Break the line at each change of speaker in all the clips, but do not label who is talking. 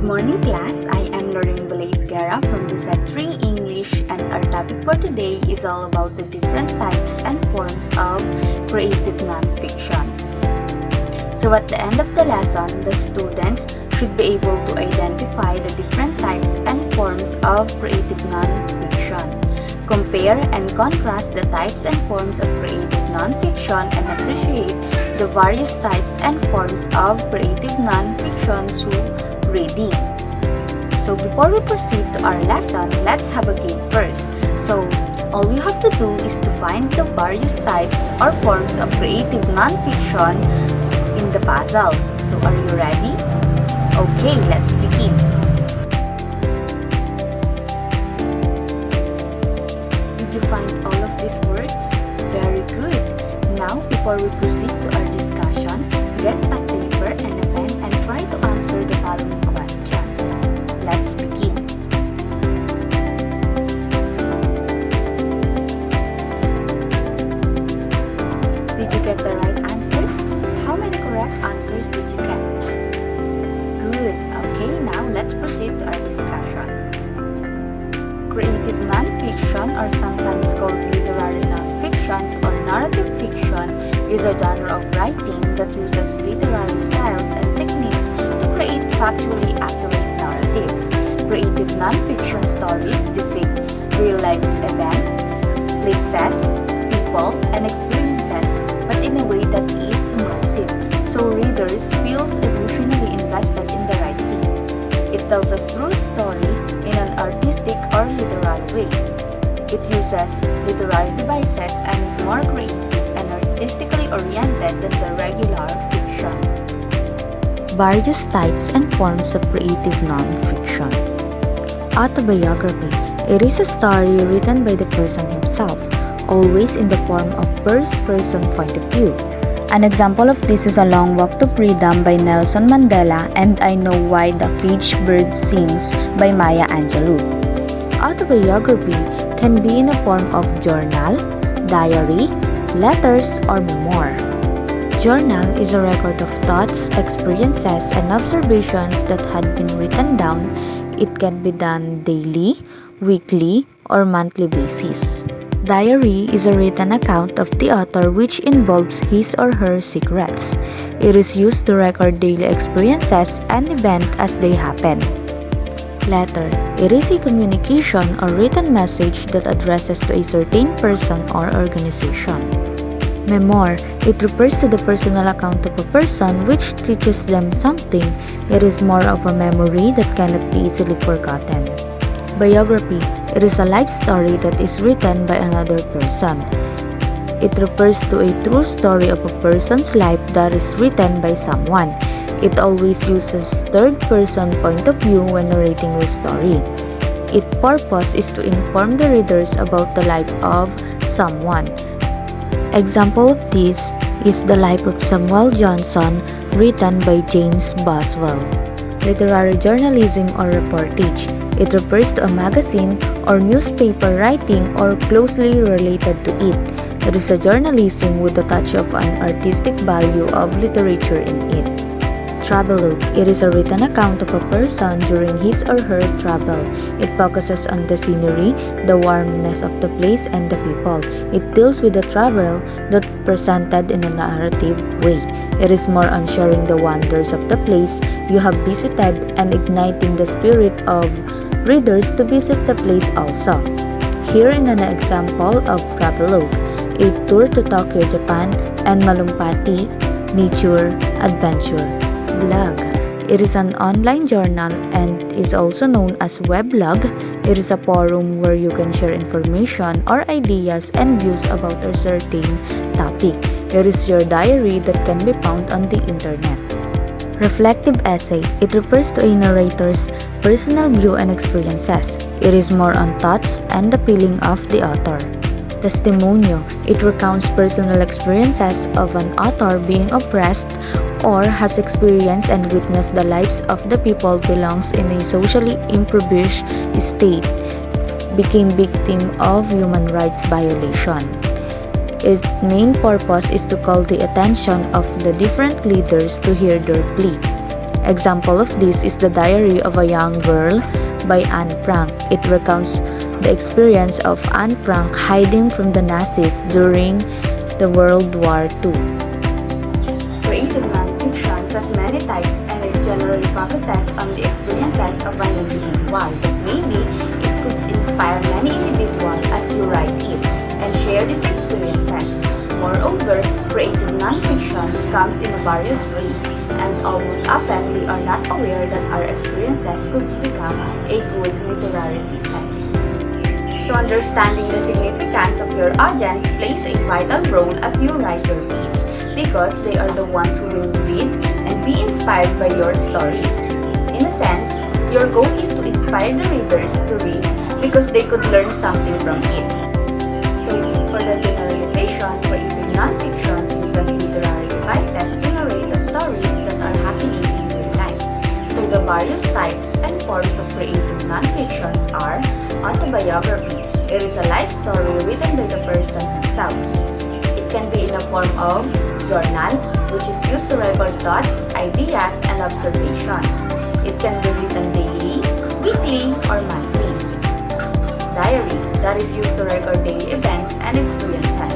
morning class, I am Lorraine Guerra from Buset 3 English, and our topic for today is all about the different types and forms of creative nonfiction. So at the end of the lesson, the students should be able to identify the different types and forms of creative nonfiction. Compare and contrast the types and forms of creative nonfiction and appreciate the various types and forms of creative nonfiction through reading. So before we proceed to our lesson, let's have a game first. So all you have to do is to find the various types or forms of creative nonfiction in the puzzle. So are you ready? Okay, let's begin. Did you find all of these words? Very good. Now, before we proceed to our discussion, get a paper and a pen and try to answer the following questions. Let's begin. Did you get the right answers? How many correct answers did you get? Good. Okay, now let's proceed to our discussion. Creative nonfiction, or sometimes called literary nonfiction or narrative fiction, is a genre of writing that uses literary styles and techniques to create factually accurate narratives. Creative nonfiction stories depict real-life events, places, people, and experiences, but in a way that is immersive, so readers feel emotionally invested in the writing. It tells a true story in an artistic or literary way. It uses literary devices and is more creative and artistically oriented than the regular fiction.
Various types and forms of creative nonfiction. Autobiography. It is a story written by the person himself, always in the form of first-person point of view. An example of this is A Long Walk to Freedom by Nelson Mandela and I Know Why the Caged Bird Sings by Maya Angelou. Autobiography can be in the form of journal, diary, letters, or memoir. Journal is a record of thoughts, experiences, and observations that had been written down. It can be done daily, weekly, or monthly basis. Diary is a written account of the author which involves his or her secrets. It is used to record daily experiences and events as they happen. Letter. It is a communication or written message that addresses to a certain person or organization. Memoir. It refers to the personal account of a person which teaches them something. It is more of a memory that cannot be easily forgotten. Biography. It is a life story that is written by another person. It refers to a true story of a person's life that is written by someone. It always uses third-person point of view when narrating the story. Its purpose is to inform the readers about the life of someone. Example of this is The Life of Samuel Johnson, written by James Boswell. Literary journalism or reportage. It refers to a magazine or newspaper writing or closely related to it. It is a journalism with a touch of an artistic value of literature in it. Travelogue. It is a written account of a person during his or her travel. It focuses on the scenery, the warmness of the place, and the people. It deals with the travel that presented in a narrative way. It is more on sharing the wonders of the place you have visited and igniting the spirit of readers to visit the place also. Here in an example of travelogue, a tour to Tokyo, Japan, and Malumpati Nature Adventure. Blog. It is an online journal and is also known as weblog. It is a forum where you can share information or ideas and views about a certain topic. It is your diary that can be found on the internet. Reflective essay. It refers to a narrator's personal view and experiences. It is more on thoughts and the feeling of the author. Testimonio. It recounts personal experiences of an author being oppressed or has experienced and witnessed the lives of the people belongs in a socially impoverished state, became victim of human rights violation. Its main purpose is to call the attention of the different leaders to hear their plea. Example of this is The Diary of a Young Girl by Anne Frank. It recounts the experience of Anne Frank hiding from the Nazis during the World War II.
Creative nonfiction has many types and it generally focuses on the experiences of an individual, but maybe it could inspire many individuals as you write it and share these experiences. Moreover, creative nonfiction comes in various ways, and almost often we are not aware that our experiences could become a good literary piece. So understanding the significance of your audience plays a vital role as you write your piece, because they are the ones who will read and be inspired by your stories. In a sense, your goal is to inspire the readers to read because they could learn something from it. So, for the generalization, creative nonfiction uses literary devices to narrate the stories that are happening in real life. So, the various types and forms of creative nonfictions are autobiography. It is a life story written by the person himself. It can be in the form of journal, which is used to record thoughts, ideas, and observations. It can be written daily, weekly, or monthly. Diary, that is used to record daily events and experiences.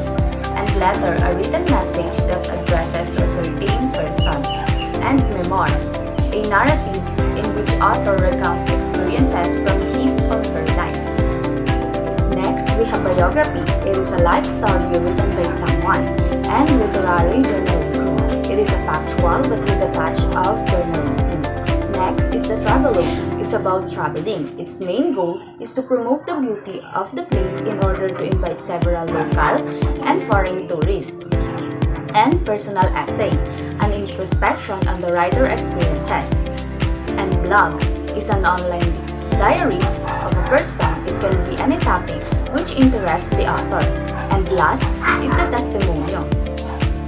And letter, a written message that addresses to a certain person. And memoir, a narrative in which author recounts experiences from his or her life. Next, we have biography. It is a life story written by someone. And literary journalism. It is a factual but with a touch of journalism. Next is the travelogue. It's about traveling. Its main goal is to promote the beauty of the place in order to invite several local and foreign tourists. And personal essay, an introspection on the writer experiences. And blog is an online diary of a person. It can be any topic which interests the author. And last is the testimonial.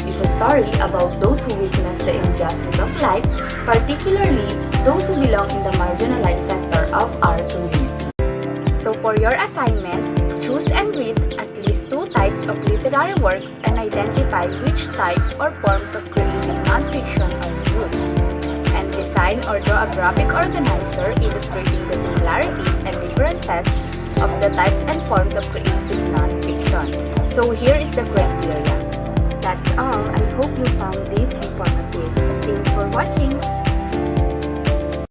It's a story about those who witness the injustice of life, particularly those who belong in the marginalized sector of our community. So for your assignment, choose and read at least 2 types of literary works and identify which type or forms of creative nonfiction are used. And design or draw a graphic organizer illustrating the similarities and differences of the types and forms of creative nonfiction. So here is the criteria. That's all. I hope you found this informative. Thanks for watching.